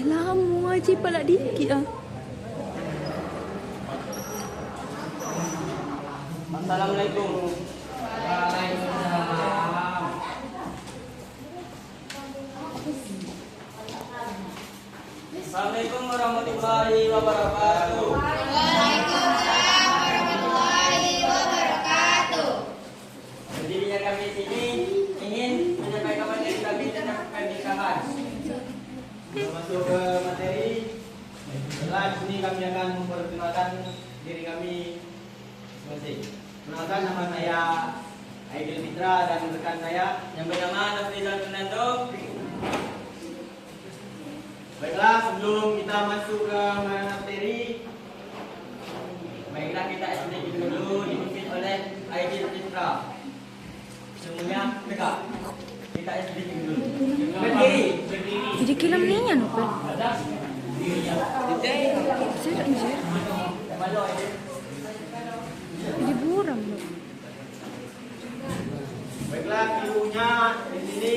Lama aja pala dikit ah. Assalamualaikum. Waalaikumsalam. Assalamualaikum warahmatullahi wabarakatuh. Waalaikumsalam warahmatullahi wabarakatuh. Berdirinya kami di sini ingin menyampaikan materi kami tentang pernikahan. Sebelum masuk ke materi, setelah ini kami akan memperkenalkan diri kami masing-masing. Perkenalkan, nama saya Aidil Fitra dan rekan saya yang bernama Nafrizal Fernando. Baiklah, sebelum kita masuk ke materi, baiklah kita sedikit dulu dipimpin oleh Aidil Fitra. Semuanya tegak. Kita sedikit dulu. Berdiri. Jadi kilam ni ya nupa. Saya anjir. Jadi buram loh. Baiklah, kilunya di sini.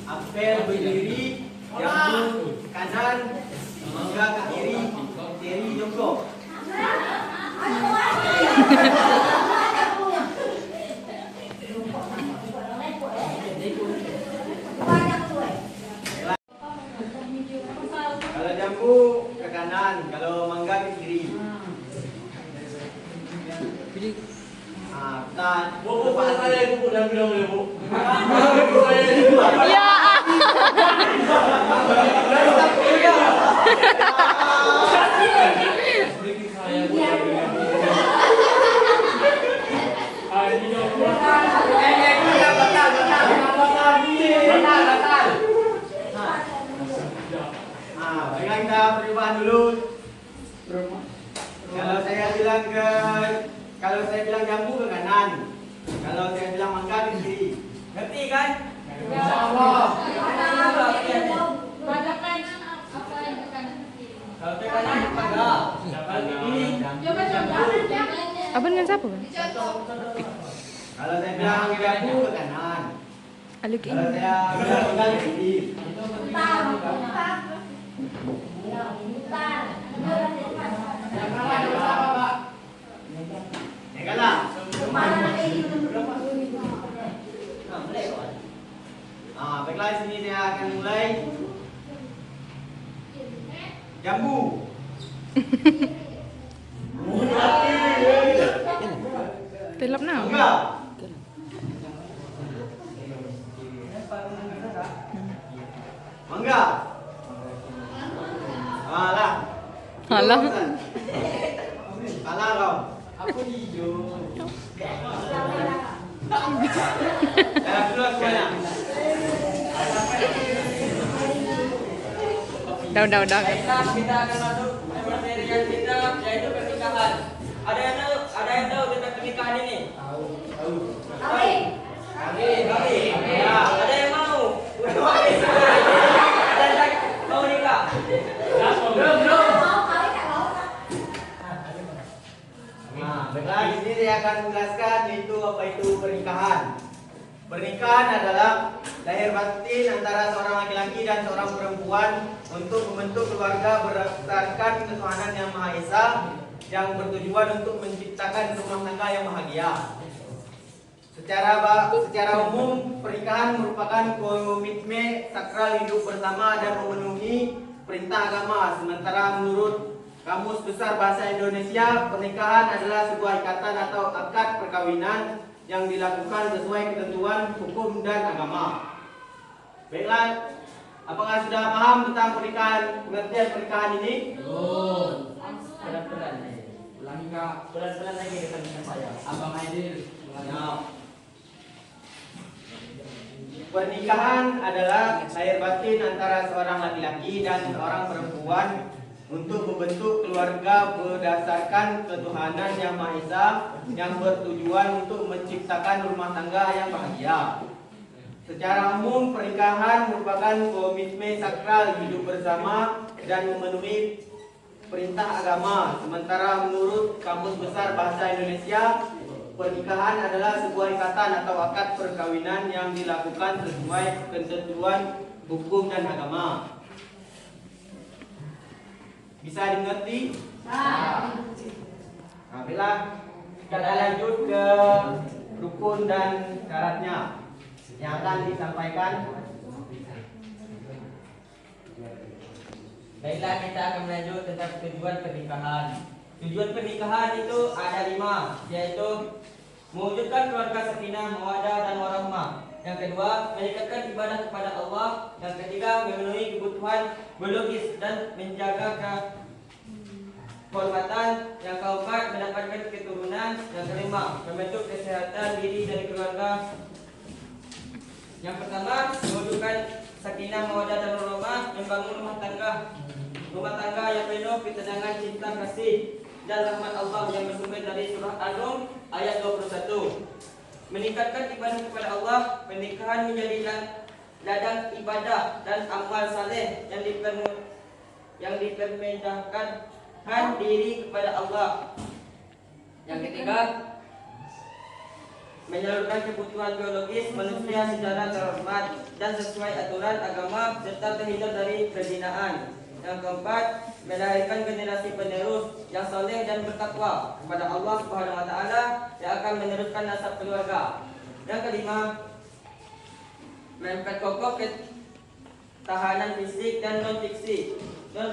Apel berdiri, jambu kanan, mangga ke kiri, kiri jongkok. Kalau jambu ke kanan, kalau mangga ke kiri. Tan. Bu, saya ibu dan bilang bu. Ya. Baiklah, kita perubahan dulu. Kalau saya bilang jambu ke kanan, kalau saya bilang mangga ke kiri. Ngerti kan? Insyaallah. Kalau ke kanan mangga, kalau ke kiri. Abang dengan siapa bang? Kalau saya bilang jambu ke kanan, Aluk kalau ini. saya bilang mangga ke kiri. Baiklah, di sini saya akan mulai. Jambu. Telap nak. Mangga. Mangga. Alah. Alah. Alah kau. Apa hijau? Keluar semuanya. Dah. Baiklah, kita akan masuk ke materi yang kita, yaitu pernikahan. Ada yang tahu tentang pernikahan ini? Tahu. Kami. Ya, ada yang mau? Ada yang mau nikah? Belum. Baiklah, di sini saya akan menjelaskan apa itu pernikahan. Pernikahan adalah lahir batin antara seorang laki-laki dan seorang perempuan untuk membentuk keluarga berdasarkan ketuhanan yang Maha Esa yang bertujuan untuk menciptakan rumah tangga yang bahagia. Secara umum, pernikahan merupakan komitmen sakral hidup bersama dan memenuhi perintah agama. Sementara menurut Kamus Besar Bahasa Indonesia, pernikahan adalah sebuah ikatan atau akad perkawinan yang dilakukan sesuai ketentuan hukum dan agama. Baiklah, apakah sudah paham tentang pengertian pernikahan ini? Belum. Pelan-pelan. Ulangi kak. Pelan-pelan lagi dengan saya. Abang Aidil. Ya. Pernikahan adalah lahir batin antara seorang laki-laki dan seorang perempuan untuk membentuk keluarga berdasarkan ketuhanan yang Maha Esa yang bertujuan untuk menciptakan rumah tangga yang bahagia. Secara umum, pernikahan merupakan komitmen sakral hidup bersama dan memenuhi perintah agama. Sementara menurut Kamus Besar Bahasa Indonesia, pernikahan adalah sebuah ikatan atau akad perkawinan yang dilakukan sesuai ketentuan hukum dan agama. Bisa dimengerti? Nah, baiklah kita lanjut ke rukun dan syaratnya yang akan disampaikan. Baiklah, kita akan melanjut tentang tujuan pernikahan. Tujuan pernikahan itu ada 5, yaitu mewujudkan keluarga sakinah, mawaddah dan warahmah. Yang kedua, meningkatkan ibadah kepada Allah. Yang ketiga, memenuhi kebutuhan biologis dan menjaga kehormatan. Yang keempat, mendapatkan keturunan. Yang kelima, membentuk kesehatan diri dan keluarga. Yang pertama, mewujudkan sakinah, mawaddah dan warahmah, membangun rumah tangga. Rumah tangga yang penuh ketenangan, cinta, kasih dan rahmat Allah yang bersumber dari surah An-Nur ayat 21. Meningkatkan ibadah kepada Allah. Pernikahan menjadi ladang ibadah dan amal saleh yang dipermudahkan diri kepada Allah. Yang ketiga, menyalurkan kebutuhan biologis manusia secara terhormat dan sesuai aturan agama serta terhindar dari perzinaan. Yang keempat, melahirkan generasi penerus yang soleh dan bertakwa kepada Allah Subhanahu wa taala yang akan meneruskan nasab keluarga. Yang kelima, memperkokoh ketahanan fisik dan non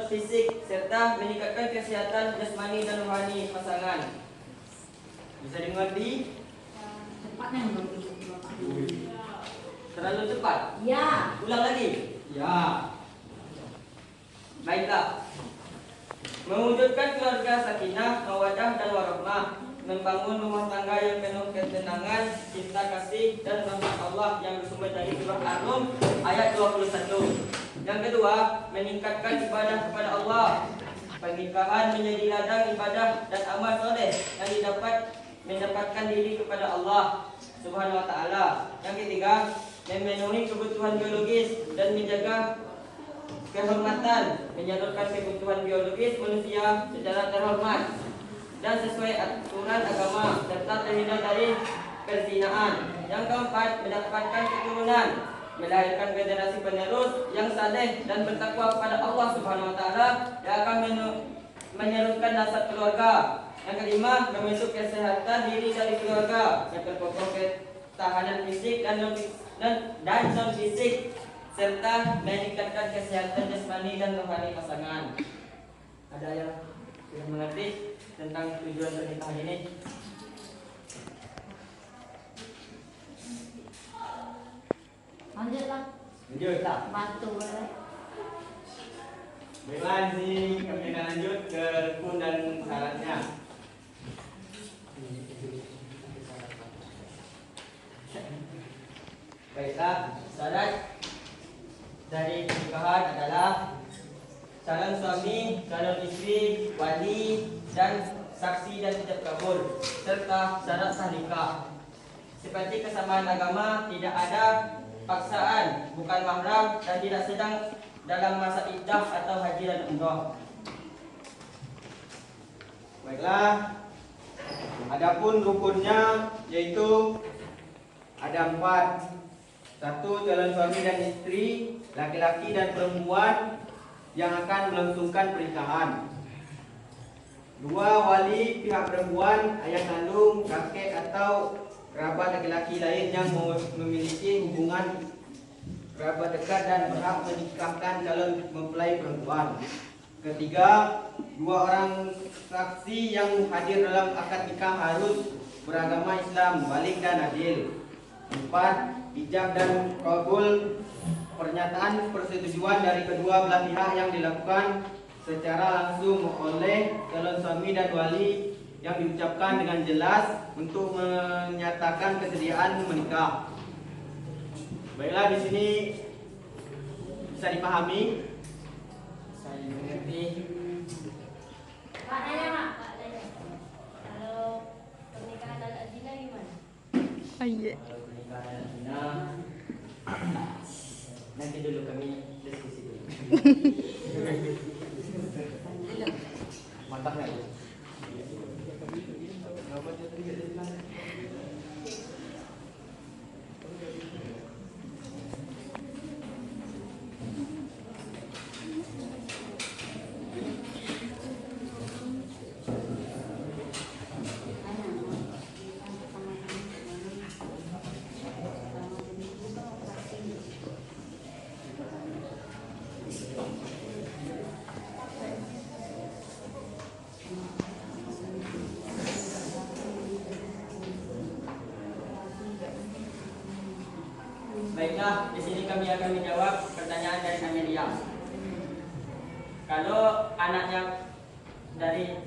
fisik serta meningkatkan kesehatan jasmani dan rohani pasangan. Bisa dimengerti? Terlalu cepat? Ya. Ulang lagi? Ya. Baiklah. Mewujudkan keluarga sakinah, mawaddah dan warahmah, membangun rumah tangga yang penuh ketenangan, cinta kasih dan rahmat Allah yang bersumber dari surah An-Nur ayat 21. Yang kedua, meningkatkan ibadah kepada Allah. Pernikahan menjadi ladang ibadah dan amal soleh yang mendapatkan diri kepada Allah Subhanahu wa taala. Yang ketiga, memenuhi kebutuhan biologis dan menjaga kehormatan, menyalurkan kebutuhan biologis manusia secara terhormat dan sesuai aturan agama serta terhindar dari perzinaan. Yang keempat, mendapatkan keturunan, melahirkan generasi penerus yang saleh dan bertakwa kepada Allah Subhanahu wa taala yang akan meneruskan nasab keluarga. Yang kelima, membentuk kesehatan diri dari keluarga, memperkokoh ketahanan fisik dan non fisik serta meningkatkan kesehatan jasmani dan rohani pasangan. Ada yang tidak mengerti tentang tujuan pernikahan ini? Lanjutlah. Lanjutlah. Bantu boleh. Baiklah, di sini kami akan lanjut ke rukun dan syaratnya. Baiklah, syarat dari pernikahan adalah calon suami, calon istri, wali, dan saksi dan ijab kabul serta syarat sah nikah. Seperti kesamaan agama, tidak ada paksaan, bukan mahram dan tidak sedang dalam masa iddah atau haji dan umrah. Baiklah, adapun rukunnya yaitu ada 4. 1. Calon suami dan istri, laki-laki dan perempuan yang akan melangsungkan pernikahan. 2. Wali pihak perempuan, ayah kandung, kakek atau kerabat laki-laki lain yang memiliki hubungan kerabat dekat dan berhak menikahkan calon mempelai perempuan. Ketiga, 2 orang saksi yang hadir dalam akad nikah harus beragama Islam, balik dan adil. 4. Ijab dan kabul, pernyataan persetujuan dari kedua belah pihak yang dilakukan secara langsung oleh calon suami dan wali yang diucapkan dengan jelas untuk menyatakan kesediaan menikah. Baiklah, di sini bisa dipahami? Saya mengerti. Pak tanya Pak, kalau pernikahan anak zina gimana? Aye. Kalau pernikahan zina, nanti dulu kami diskusi dulu. Mantap nggak? Baiklah, di sini kami akan menjawab pertanyaan dari Amelia. Kalau anaknya dari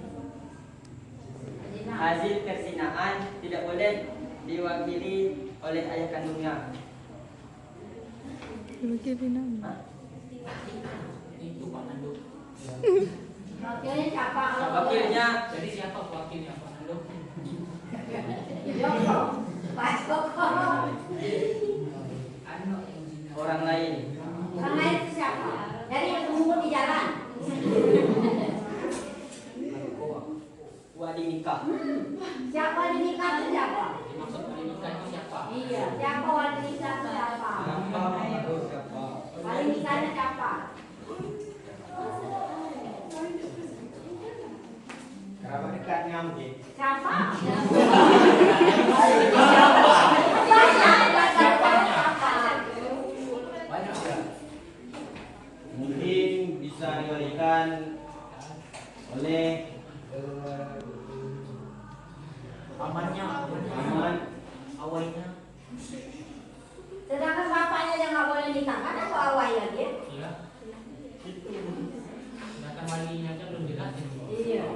hasil perzinaan tidak boleh diwakili oleh ayah kandungnya. Begini nama. Hah? Itu Pak Nando. Wakilnya siapa? Wakilnya Jadi siapa wakilnya Pak Nando? Joko. Pak Joko. orang lain. Orang lain itu siapa? Dari yang ketemu di jalan. Wali nikah. Siapa wali nikah itu siapa? Dimaksud wali nikah itu siapa? Iya. Siapa wali nikah itu siapa? Wali nikahnya siapa? Kerabat dekatnya mungkin. Siapa? Banyak ya. Mungkin bisa diwalikan oleh Pamannya, paman. awalnya. Sedangkan bapaknya yang nggak boleh nikah, kan aku awal lagi. Iya. Sedangkan walinya aja belum jelas ini. Iya.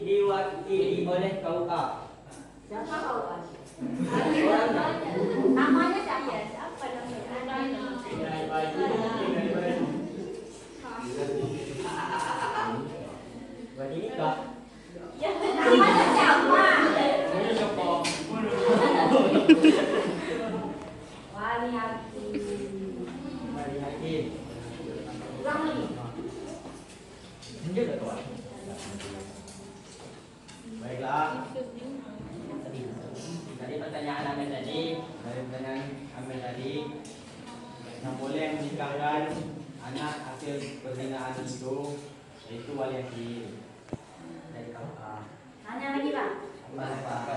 Diwakili oleh KUA. Siapa kau kan? Namanya siapa? Siapa namanya? Wali nikah. Namanya siapa? Wali hakim. Wali hakim. Ulang lagi. Lanjut atau apa? Baiklah. Tadi pertanyaan Amel tadi, dari pertanyaan Amel tadi, yang boleh menikahkan anak hasil perzinaan itu yaitu wali hakim dari KUA. Tanya lagi Pak. Apa?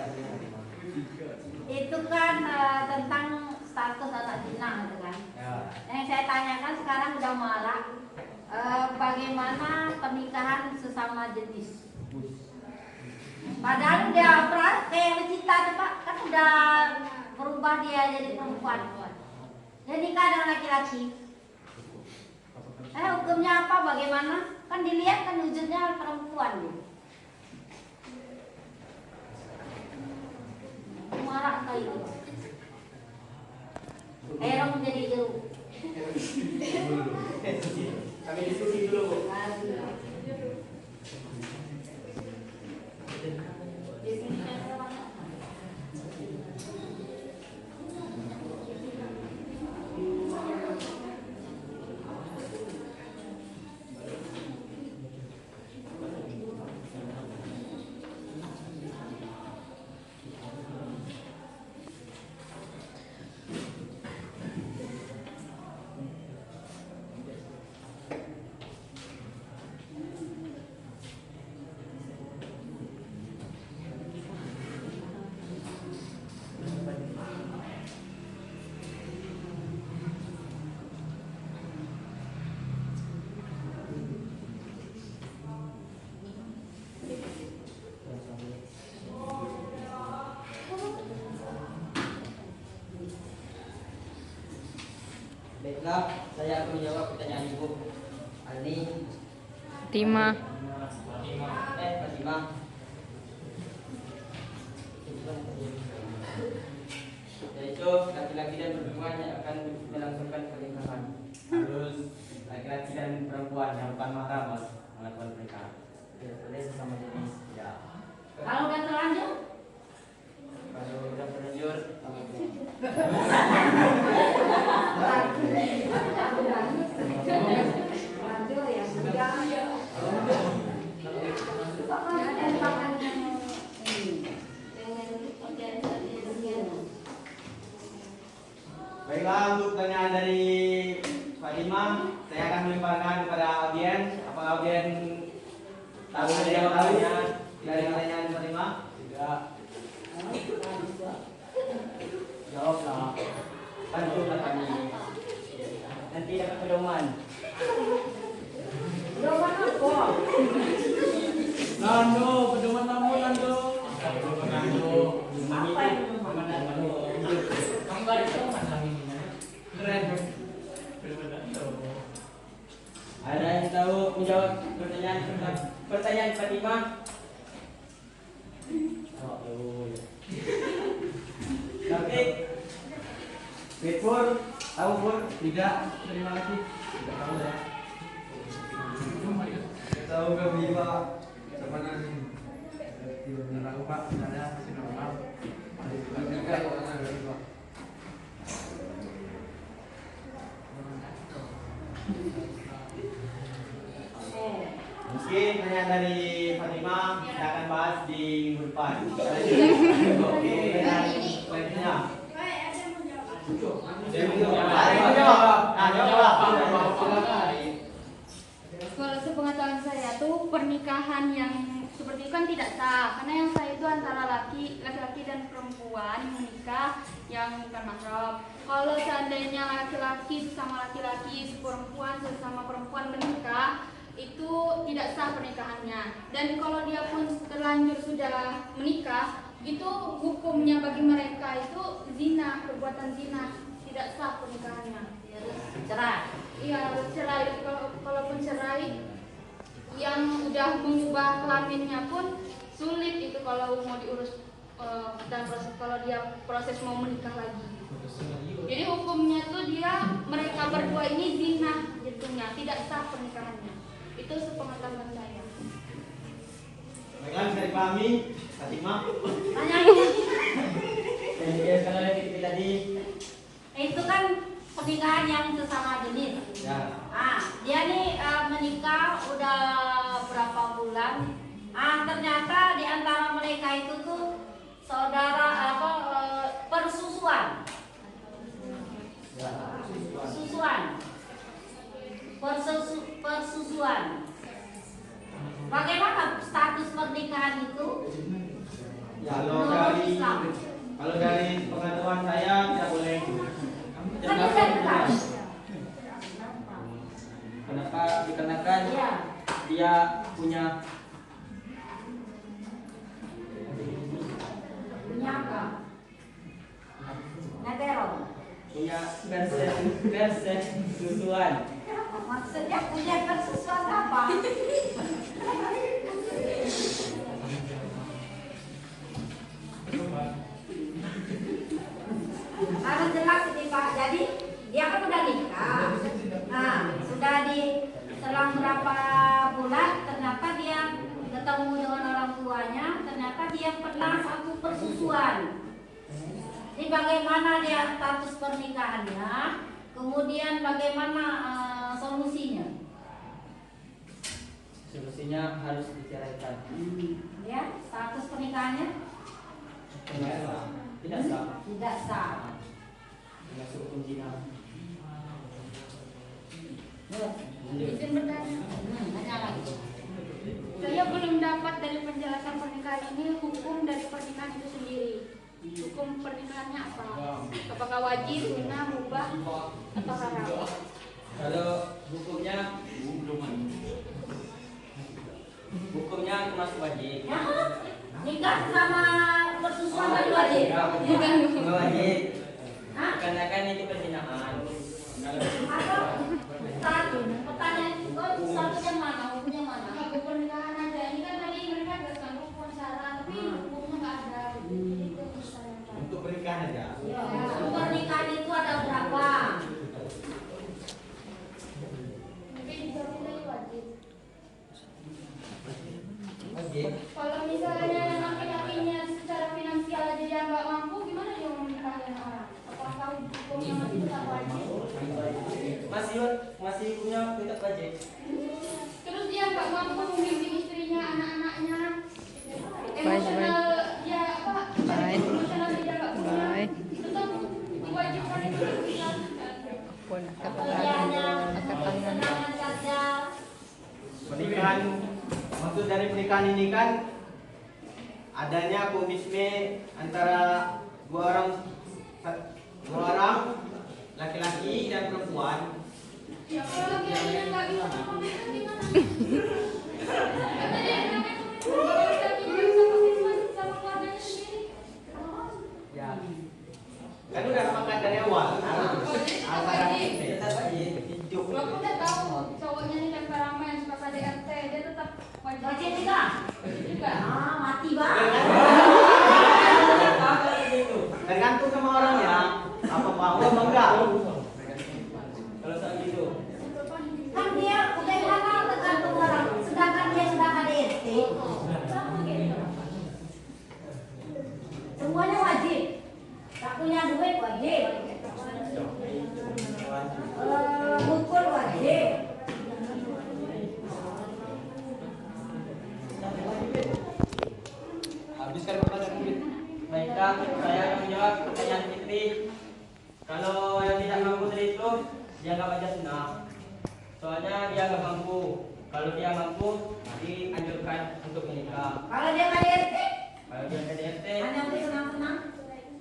Itu kan tentang status anak zina gitu kan. Ya. Yang saya tanyakan sekarang udah marak, bagaimana pernikahan sesama jenis? Padahal udah kayak Lucita tuh Pak, kan udah berubah dia jadi perempuan. Dia nikah dengan laki-laki. Hukumnya apa? Bagaimana? Kan dilihat kan wujudnya perempuan gitu. Marah kali itu. Erong jadi jeruk. Kami diskusi dulu. Baiklah, saya akan menjawab pertanyaan Ibu Ani. Tima. Fatimah. Yaitu laki-laki dan perempuan yang akan melangsungkan pernikahan. Harus laki-laki dan perempuan yang bukan mahram melakukan pernikahan. Tidak boleh sesama jenis. Ya. Kalau udah terlanjur, Kalau sudah terlanjur, terlanjur ya sudah. baiklah, untuk pertanyaan dari Fatimah, saya akan melemparkan kepada audien. Apa audien tahu ada yang tahunya dari pertanyaan Fatimah? Tidak. Jawablah. Bantulah kami. Nanti dapat pedoman. Doang apa? Nando, pedoman tamu Nando. Pedoman Nando. Apa yang Kamu gak yang tahu menjawab pertanyaan Fatimah? Oh, ya. Tapi Pur, tahu Pur? Tidak. Terima kasih. Tidak tahu ya. Tahu kami Pak, sama nasi. Tidak tahu Pak, saya sudah tahu. Tiga orang dari Pak. Mungkin hanya dari Fatimah kita akan bahas di minggu depan. Oke, selanjutnya. Kalau sepengetahuan saya tuh pernikahan yang seperti itu kan tidak sah, karena yang sah itu antara laki-laki dan perempuan yang menikah yang bukan mahram. Kalau seandainya laki-laki sesama laki-laki, perempuan sesama perempuan menikah, itu tidak sah pernikahannya. Dan kalau dia pun terlanjur sudah menikah, itu hukumnya bagi mereka itu zina, perbuatan zina, tidak sah pernikahannya. Cerai. Iya, harus cerai. Kalaupun cerai, yang udah mengubah kelaminnya pun sulit itu kalau mau diurus dan proses kalau dia proses mau menikah lagi. Jadi hukumnya tuh mereka berdua ini zina jatuhnya, tidak sah pernikahannya. Itu sepengetahuan saya. Baiklah, bisa dipahami, Fatimah. Tanya ini. Kalau yang tadi, Itu kan pernikahan yang sesama jenis. ya. Dia nih menikah udah berapa bulan. Ternyata di antara mereka itu tuh saudara persusuan. Persusuan. Bagaimana status pernikahan itu? Menurut Islam. Kalau dari pengetahuan saya tidak boleh. Kan bisa dekat. Kenapa? Dikarenakan Iya. dia punya Punya apa? Netero. punya persetujuan. Maksudnya punya persusuan apa? Harus jelas ini Pak. Jadi dia kan udah nikah. Sudah di selang berapa bulan ternyata dia ketemu dengan orang tuanya, ternyata dia pernah satu persusuan. Jadi bagaimana dia status pernikahannya, kemudian bagaimana solusinya? Solusinya harus diceraikan. Ya, status pernikahannya Tidak sah. tidak sah. Masuk hukum zina. Izin bertanya. Tanya lagi. Saya belum dapat dari penjelasan pernikahan ini hukum dari pernikahan itu sendiri. Hukum pernikahannya apa? Apakah wajib, sunnah, mubah, atau haram? Kalau hukumnya masuk wajib. Ya, nikah sama persusuan kan wajib. Bukan. Nggak wajib. Hah? Karena kan itu perzinahan. Atau pertanyaan itu satunya mana? Hukumnya mana? Hukum pernikahan ada. Ini kan tadi mereka berdasarkan rukun syarat, tapi hukumnya nggak ada. Itu misalnya. Untuk pernikahan aja. Ya, pernikahan itu ada berapa? Tapi dijawabin tadi wajib. Wajib. Kalau misalnya yang laki-lakinya secara finansial aja dia nggak mampu, gimana dia mau menikahin orang? Apakah hukumnya masih tetap wajib? Masih hukumnya tetap wajib. Terus dia nggak mampu membimbing istrinya, anak-anaknya, Bye. emosional dia Bye. emosional dia nggak punya, Bye. tetap diwajibkan itu bisa. Pekerjaannya, kesenangan saja. Pernikahan, maksud dari pernikahan ini kan adanya komitmen antara dua orang laki-laki dan perempuan. Ya kalau laki-lakinya nggak bisa berkomitmen gimana? Kata dia namanya komitmen, laki-lakinya bisa komitmen sama keluarganya sendiri. Ya. Kan udah sepakat dari awal. Jadi tetap wajib. Tetap wajib. Hidup. Walaupun udah tahu cowoknya ini temperamen Wajib juga. Ah, mati banget. Tergantung sama orangnya. Apa mau apa enggak? Kalau soal gitu. Kan dia udah bilang tergantung orang. Sedangkan dia sudah KDRT. Semuanya wajib. Tak punya duit wajib. Mukul wajib. Habiskan pertanyaan mungkin. Baiklah, saya akan menjawab pertanyaan Fitri. Kalau yang tidak mampu tadi itu, dia nggak baca sunnah. Soalnya dia nggak mampu. Kalau dia mampu, dianjurkan untuk menikah. Kalau dia KDRT, Kalau dia KDRT, hanya untuk senang-senang.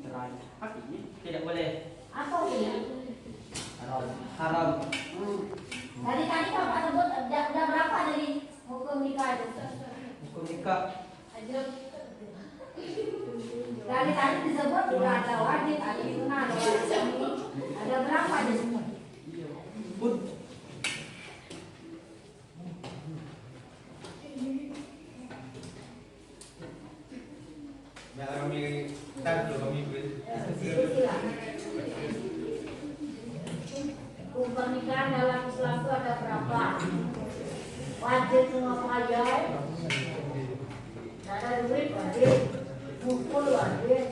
cerai. Tidak boleh. Apa ini? Haram. Tadi Bapak sebut udah berapa dari hukum nikah itu? Hukum nikah. Dari tadi disebut sudah ada wajib, ada sunnah, ada wajib. Ada berapa di semua? Ya kami tar dulu kami beri. Hukum pernikahan dalam Islam itu ada berapa? Wajib semua payah. Ada duit wajib. Mukul wajib.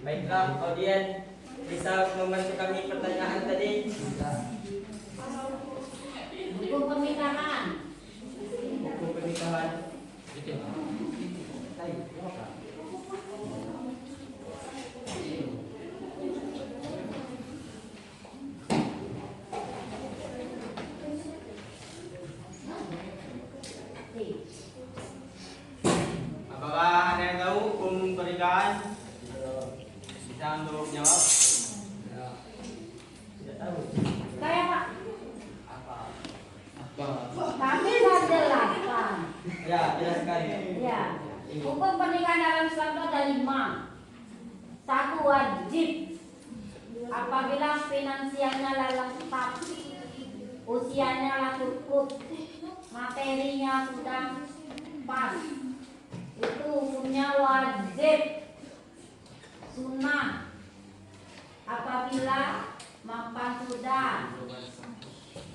Baiklah, audien bisa membantu kami pertanyaan tadi. Hukum pernikahan. Hukum pernikahan. Apakah ada yang tahu hukum pernikahan? Bisa untuk jawab? Tidak tahu. Kayak Pak, Apa? kami sudah jelaskan. Ya, jelaskan. Ya, hukum pernikahan dalam Islam itu ada 5. 1 wajib. Apabila finansialnya lengkap, usianya cukup, materinya sudah pas, itu hukumnya wajib. Sunnah apabila mapan sudah,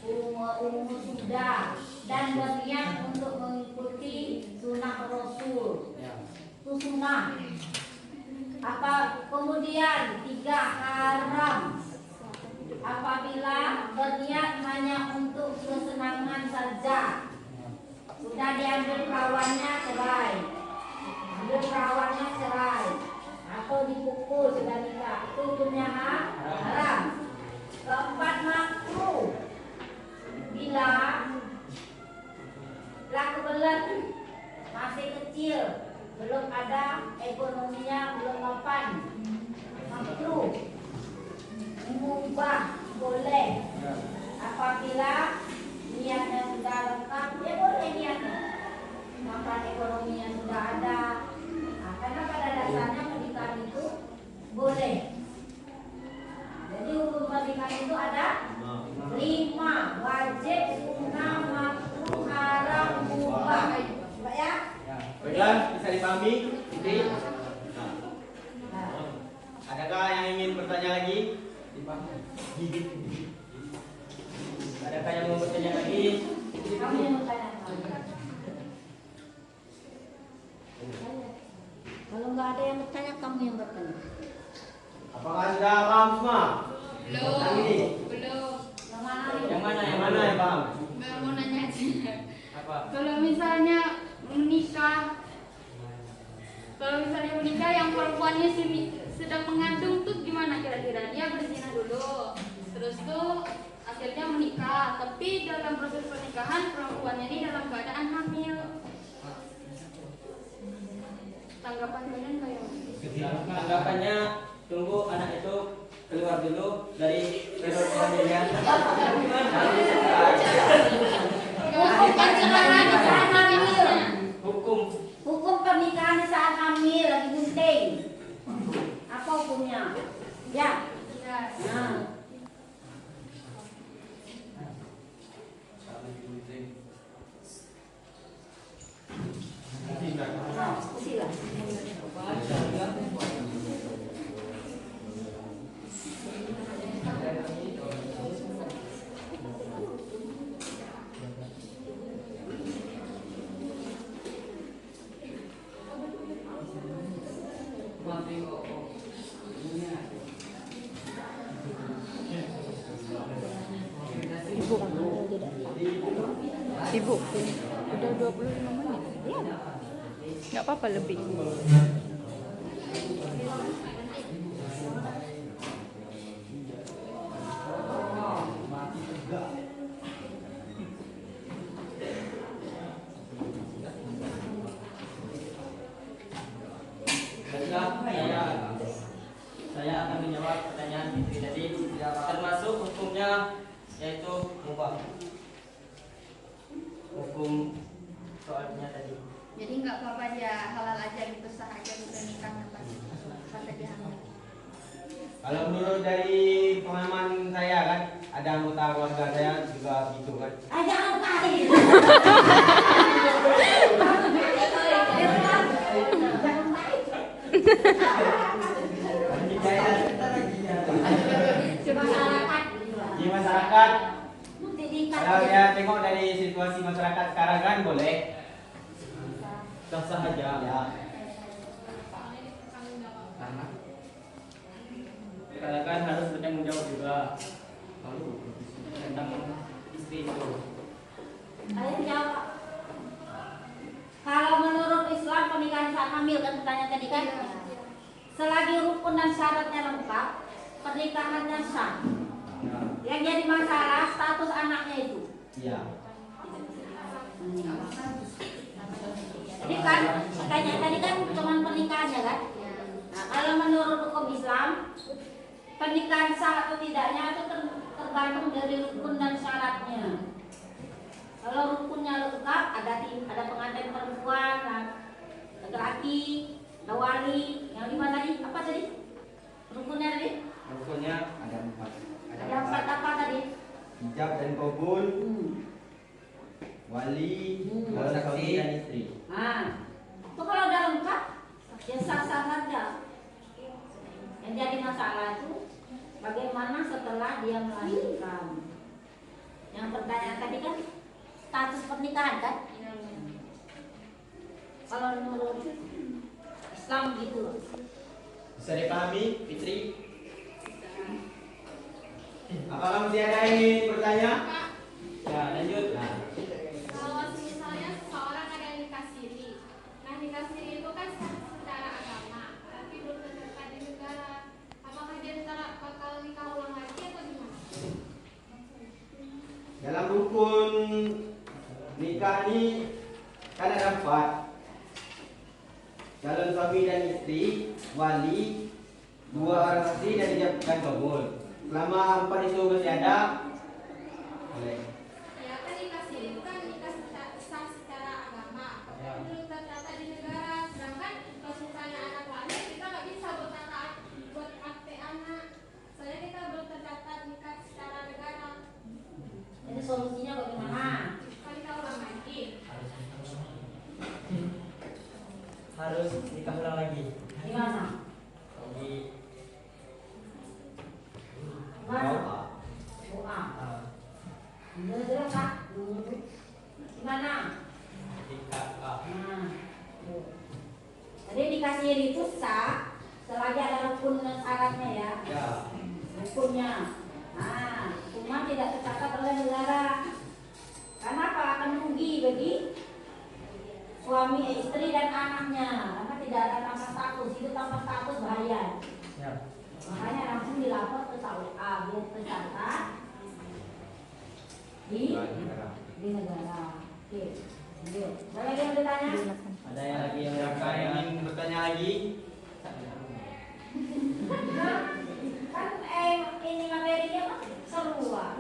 umur sudah, dan berniat untuk mengikuti sunnah Rasul. Itu sunnah. Kemudian 3 haram. Apabila berniat hanya untuk kesenangan saja, sudah diambil perawannya cerai, ambil perawannya cerai, atau dipukul sudah nikah, itu hukumnya haram. 4 makruh. Bila laki belet masih kecil, belum ada ekonominya, belum mapan, makruh. Mubah boleh. Apabila niatnya sudah lengkap, ya boleh niatnya. Mapan ekonominya sudah ada. Nah, karena pada dasarnya pernikahan itu boleh. Jadi hukum pernikahan itu ada 5: wajib, sunnah, makruh, haram, mubah. Pak ya? Baiklah, bisa dipahami? Fitri? Nah, Adakah yang ingin bertanya lagi? Adakah yang mau bertanya lagi? kamu yang bertanya. Kalau nggak ada yang bertanya, kamu yang bertanya. Apakah sudah paham semua? Yang ini? Belum. Yang mana? Yang mana? Yang mana yang paham? Baru mau nanya aja. Apa? Kalau misalnya menikah, yang perempuannya sedang mengandung tuh gimana kira-kira? Dia berzina dulu, terus tuh akhirnya menikah, tapi dalam proses pernikahan perempuannya ini dalam keadaan hamil. Tanggapan kalian kayak Tanggapannya, tunggu anak itu keluar dulu dari periode kehamilan. Sibuk tidak? Sibuk. Udah 25 menit. Ya. Nggak apa-apa lebih. Saya akan menjawab pertanyaan Fitri tadi, termasuk hukumnya yaitu mubah. Hukum soalnya tadi. Jadi nggak apa-apa dia halal aja gitu, sah aja gitu nikahnya pas dia hamil. Kalau menurut dari pengalaman saya kan, ada anggota keluarga saya juga gitu kan. Jangan kali. Di masyarakat, kalau dia tengok dari situasi masyarakat sekarang kan boleh sah saja ya. Karena kan harus bertanggung jawab juga tentang istri itu. Ayo jawab. Kalau menurut Islam pernikahan saat hamil kan pertanyaan tadi kan, selagi rukun dan syaratnya lengkap, pernikahannya sah. Yang jadi masalah status anaknya itu. Iya. Jadi kan pertanyaan tadi kan cuma pernikahannya kan. Nah, kalau menurut hukum Islam, pernikahan sah atau tidaknya itu tergantung dari rukun dan syaratnya. Kalau rukunnya lengkap, ada pengantin perempuan, laki-laki, ada wali, yang lima tadi apa tadi? Rukunnya tadi? Rukunnya ada 4. Ada 4 apa tadi? Hijab dan kabul, wali, saksi dan istri. Nah, itu kalau udah lengkap, ya sah-sah saja. Yang jadi masalah itu bagaimana setelah dia melahirkan. Yang pertanyaan tadi kan status pernikahan kan? Kalau menurut Islam gitu. Bisa dipahami, Fitri? Apakah masih ada yang ingin bertanya? Ya, lanjut. Nah. Kalau misalnya seseorang ada yang nikah siri, nah nikah siri itu kan secara agama, tapi belum tercatat di negara. Apakah dia bakal nikah ulang lagi atau gimana? Dalam rukun nikah ini kan ada 4. Calon suami dan istri, wali, 2 orang saksi dan hijab dan kabul. Selama 4 itu masih ada, boleh. Ya kan nikah siri itu kan nikah sah secara agama, tapi belum tercatat di negara. Sedangkan kalau misalnya anak lahir, kita nggak bisa buat akte anak, soalnya kita belum tercatat nikah secara negara. Jadi solusinya bagaimana? Kan kita ulang lagi. Harus nikah ulang lagi. Gimana? Di Gimana? Doa. Bener Kak? Gimana? Nah, jadi dikasih itu sah selagi ada rukun dan syaratnya ya. Ya. Rukunnya. Nah, cuma tidak tercatat oleh negara. Karena apa? Akan rugi bagi suami, istri dan anaknya. Karena tidak ada tanpa status. Itu tanpa status bahaya. ya. Makanya langsung dilapor ke KUA biar tercatat di negara. Oke. Lanjut. Ada lagi yang bertanya? Ada yang lagi yang ingin bertanya lagi? Kan ini materinya kan seru lah.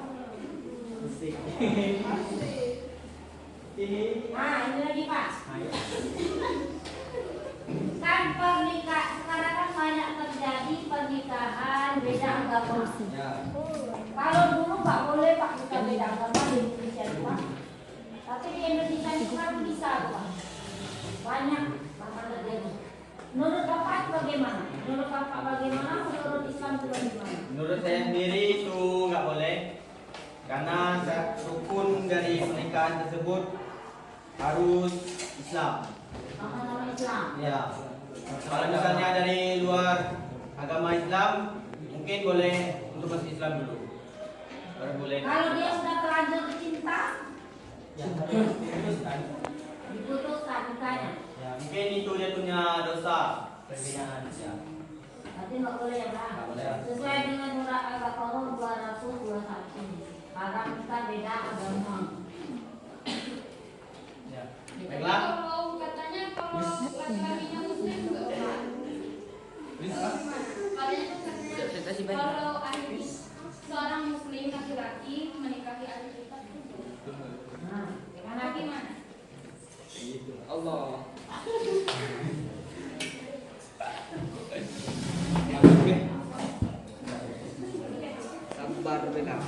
Nah, ini lagi Pak. Kan pernikahan sekarang kan banyak terjadi pernikahan beda agama. Ya. Kalau dulu nggak boleh Pak kita beda agama di Indonesia itu Pak. Tapi di Indonesia itu sekarang bisa Pak. Banyak bakal terjadi. Menurut Bapak bagaimana? Menurut Bapak bagaimana? Menurut Islam itu bagaimana? Menurut saya sendiri itu nggak boleh, karena rukun dari pernikahan tersebut harus Islam. Nama-nama Islam. Ya. Kalau misalnya dari luar agama Islam, mungkin boleh untuk masuk Islam dulu. Baru boleh. Kalau dia sudah telanjang yang harus diputuskan. Diputuskan nikahnya. Ya, mungkin itu dia punya dosa perzinahan ya. Berarti nggak boleh ya Bang? Nggak boleh. Sesuai dengan surat Al-Baqarah 221. Haram kita beda agama. Ya. Tapi Baiklah. kalau katanya kalau laki-lakinya muslim juga Pak. Katanya kalau ahli seorang muslim laki-laki menikahi ahli kitab itu. Nah, Gimana? Allah. Sabar benar.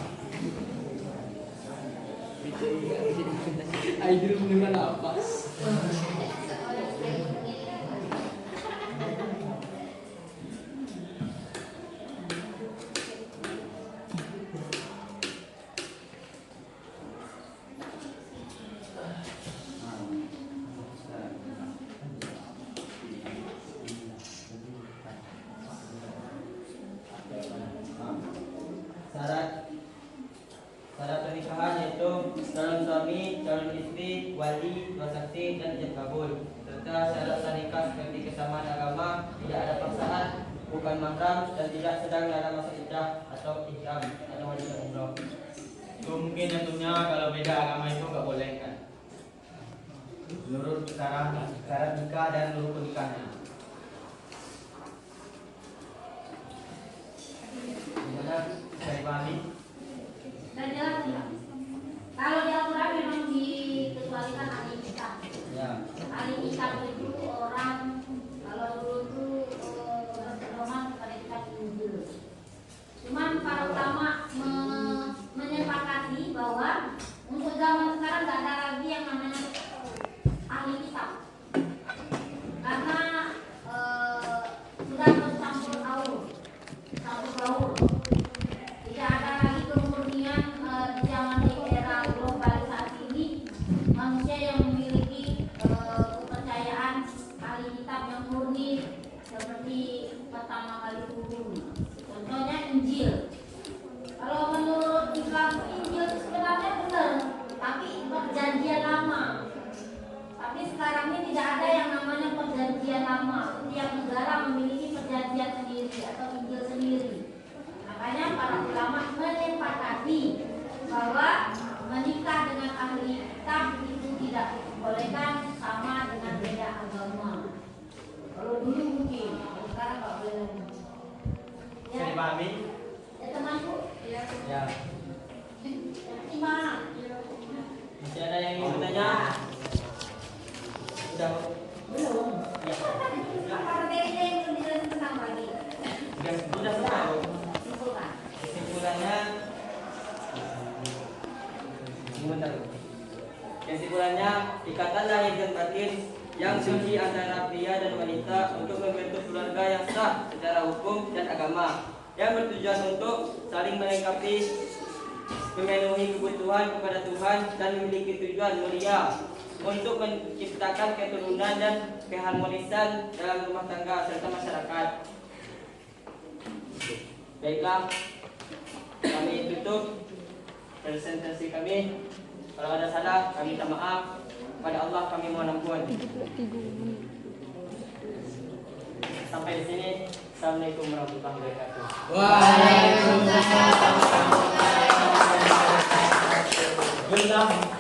Aidil dengan apa? Syarat pernikahan yaitu calon suami, calon istri, wali, dua saksi dan ijab kabul. Serta syarat sah nikah seperti kesamaan agama, tidak ada paksaan, bukan mahram dan tidak sedang dalam masa iddah atau ihram atau wajib umroh. Itu mungkin tentunya kalau beda agama itu nggak boleh kan. Menurut syarat nikah dan seluruh pernikahannya. Gimana? Bisa dipahami? dan jelas enggak? Kalau di Al-Quran memang dikecualikan ahli kitab. Ya. Ahli kitab itu orang kalau dulu itu berpedoman pada kitab Injil. Cuman para ulama menyepakati bahwa untuk zaman sekarang nggak ada lagi yang namanya ahli kitab, karena sudah bercampur baur. Tidak ada lagi kemurnian di zaman era globalisasi ini, manusia yang memiliki kepercayaan ahli kitab yang murni seperti pertama kali turun. Contohnya Injil. Kalau menurut Islam Injil sebenarnya benar, tapi perjanjian lama. Tapi sekarang ini tidak ada yang namanya perjanjian lama. Setiap negara memiliki perjanjian sendiri atau Injil sendiri. Makanya para ulama menyepakati bahwa menikah dengan ahli kitab itu tidak dibolehkan sama dengan beda agama. Kalau dulu mungkin, kalau sekarang nggak boleh lagi. Bisa dipahami? Ya temanku, Ya. gimana? Masih ada yang ingin bertanya? Sudah. Belum. Ya. Apa materi yang belum dijelasin tentang lagi? Sudah selesai. Simpulkan. Kesimpulannya, sebentar. Kesimpulannya, ikatan lahir dan batin yang suci antara pria dan wanita untuk membentuk keluarga yang sah secara hukum dan agama, yang bertujuan untuk saling melengkapi, memenuhi kebutuhan kepada Tuhan dan memiliki tujuan mulia untuk menciptakan keturunan dan keharmonisan dalam rumah tangga serta masyarakat. Baiklah, kami tutup presentasi kami. Kalau ada salah, kami minta maaf. Pada Allah kami mohon ampun. Sampai di sini. Assalamualaikum warahmatullahi wabarakatuh. Waalaikumsalam warahmatullahi wabarakatuh.